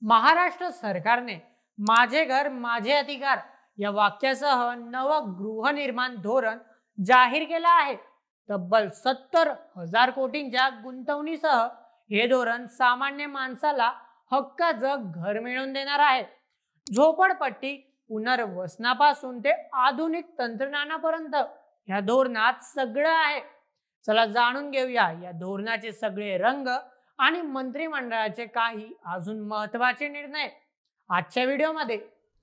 महाराष्ट्र सरकारने माझे घर माझे अधिकार या वाक्यासह नवं गृहनिर्माण धोरण जाहीर केलं आहे। तब्बल 70,000 कोटींच्या गुंतवणुकीसह हे धोरण सामान्य माणसाला हक्काचं घर मिळवून देणार आहे। झोपडपट्टी पुनर्वसनापासून ते आधुनिक तंत्रज्ञानापर्यंत या धोरणात सगळं आहे। चला जाणून घेऊया या धोरणाचे सगळे रंग आणि मंत्रिमंडळाचे काही अजून महत्त्वाचे निर्णय आजच्या व्हिडिओमध्ये।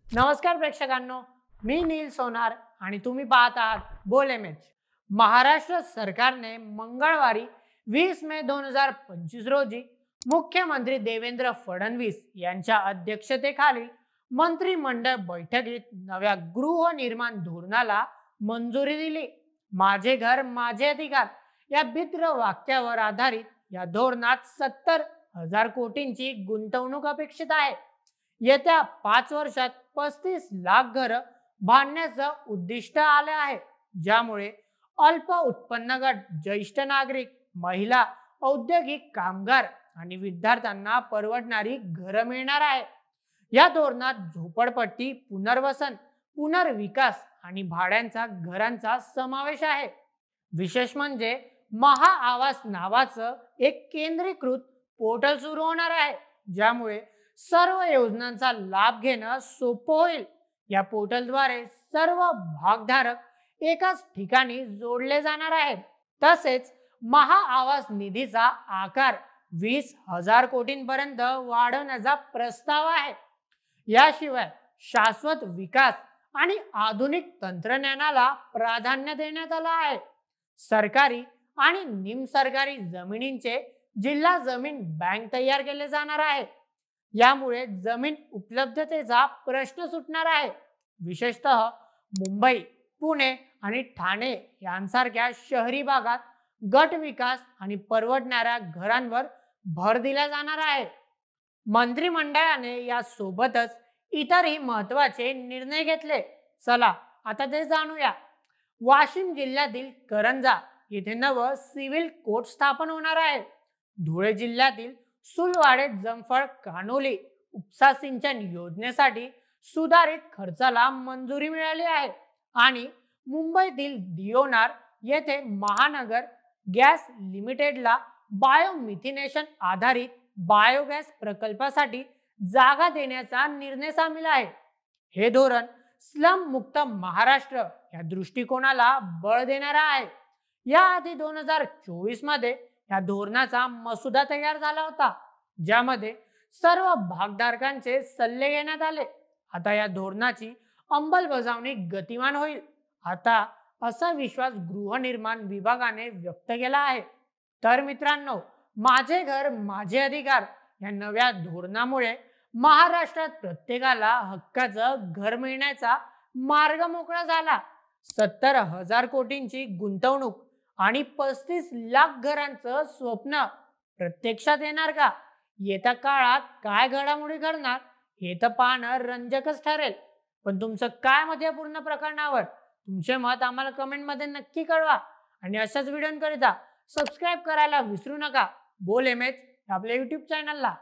नमस्कार प्रेक्षकांनो, मी नील सोनार आणि तुम्ही पाहत आहात बोल एमएच। महाराष्ट्र सरकारने मंगळवारी 20 मे 2025 रोजी मुख्यमंत्री देवेंद्र फडणवीस यांच्या अध्यक्षतेखालील मंत्रिमंडळ बैठकीत नव्या गृहनिर्माण धोरणाला मंजुरी दिली। माझे घर माझे अधिकार या भित्र वाक्यावर आधारित या धोरणात 70,000 कोटींची गुंतवणूक अपेक्षित आहे। येत्या 5 वर्षात 35 लाख घरं बांधण्याचं उद्दिष्ट आले आहे, ज्यामुळे अल्प उत्पन्न गट, ज्येष्ठ नागरिक, महिला, औद्योगिक कामगार आणि विद्यार्थ्यांना परवडणारी घरं मिळणार आहे। या धोरणात झोपडपट्टी पुनर्वसन, पुनर्विकास आणि भाड्यांचा घरांचा समावेश आहे। विशेष म्हणजे महाआवास नावाचं एक केंद्रीकृत पोर्टल सुरू होणार आहे, ज्यामुळे सर्व योजनांचा लाभ घेणं सोपं होईल। या पोर्टलद्वारे सर्व भागधारक एकाच ठिकाणी जोडले जाणार आहेत। तसेच महाआवास निधीचा आकार 20,000 कोटींपर्यंत वाढवण्याचा प्रस्ताव आहे। याशिवाय शाश्वत विकास आणि आधुनिक तंत्रज्ञानाला प्राधान्य देण्यात आलं आहे। सरकारी आणि निमसरकारी जमिनींचे जिल्हा जमीन बँक तयार केले जाणार आहे। यामुळे जमीन उपलब्धतेचा प्रश्न सुटणार आहे। विशेषतः मुंबई, पुणे आणि ठाणे यांसारख्या शहरी भागात गट विकास आणि परवडणाऱ्या घरांवर भर दिला जाणार आहे। मंत्रिमंडळाने या सोबतच इतरही महत्त्वाचे निर्णय घेतले। चला आता ते जाणूया। वाशिम जिल्ह्यातील करंजा येथे नवं सिव्हिल कोर्ट स्थापन होणार आहे। धुळे जिल्ह्यातील सुलवाडे जमफळ कानोली उपसा सिंचन योजनेसाठी सुधारित खर्चाला मंजुरी मिळाली आहे आणि मुंबईतील दियोनार येथे महानगर गॅस लिमिटेडला बायोमिथिनेशन आधारित बायोगॅस प्रकल्पासाठी जागा देण्याचा निर्णय सामील आहे। हे धोरण स्लम मुक्त महाराष्ट्र या दृष्टिकोनाला बळ देणार आहे। याआधी 2024 मध्ये या धोरणाचा मसुदा तयार झाला होता, ज्यामध्ये सर्व भागधारकांचे सल्ले घेण्यात आले। आता या धोरणाची अंमलबजावणी गतिमान होईल, आता असा विश्वास गृहनिर्माण विभागाने व्यक्त केला आहे। तर मित्रांनो, माझे घर माझे अधिकार या नव्या धोरणामुळे महाराष्ट्रात प्रत्येकाला हक्काचं घर मिळण्याचा मार्ग मोकळा झाला। 70,000 कोटींची गुंतवणूक आणि 35 लाख घरांचं स्वप्न प्रत्यक्षात येणार का? येत्या काळात काय घडामोडी घडणार हे तर पाहणं रंजकच ठरेल। पण तुमचं काय मत या पूर्ण प्रकरणावर? तुमचे मत आम्हाला कमेंटमध्ये नक्की कळवा आणि अशाच व्हिडिओंकरिता सबस्क्राईब करायला विसरू नका बोल एमएच आपल्या यूट्यूब चॅनलला।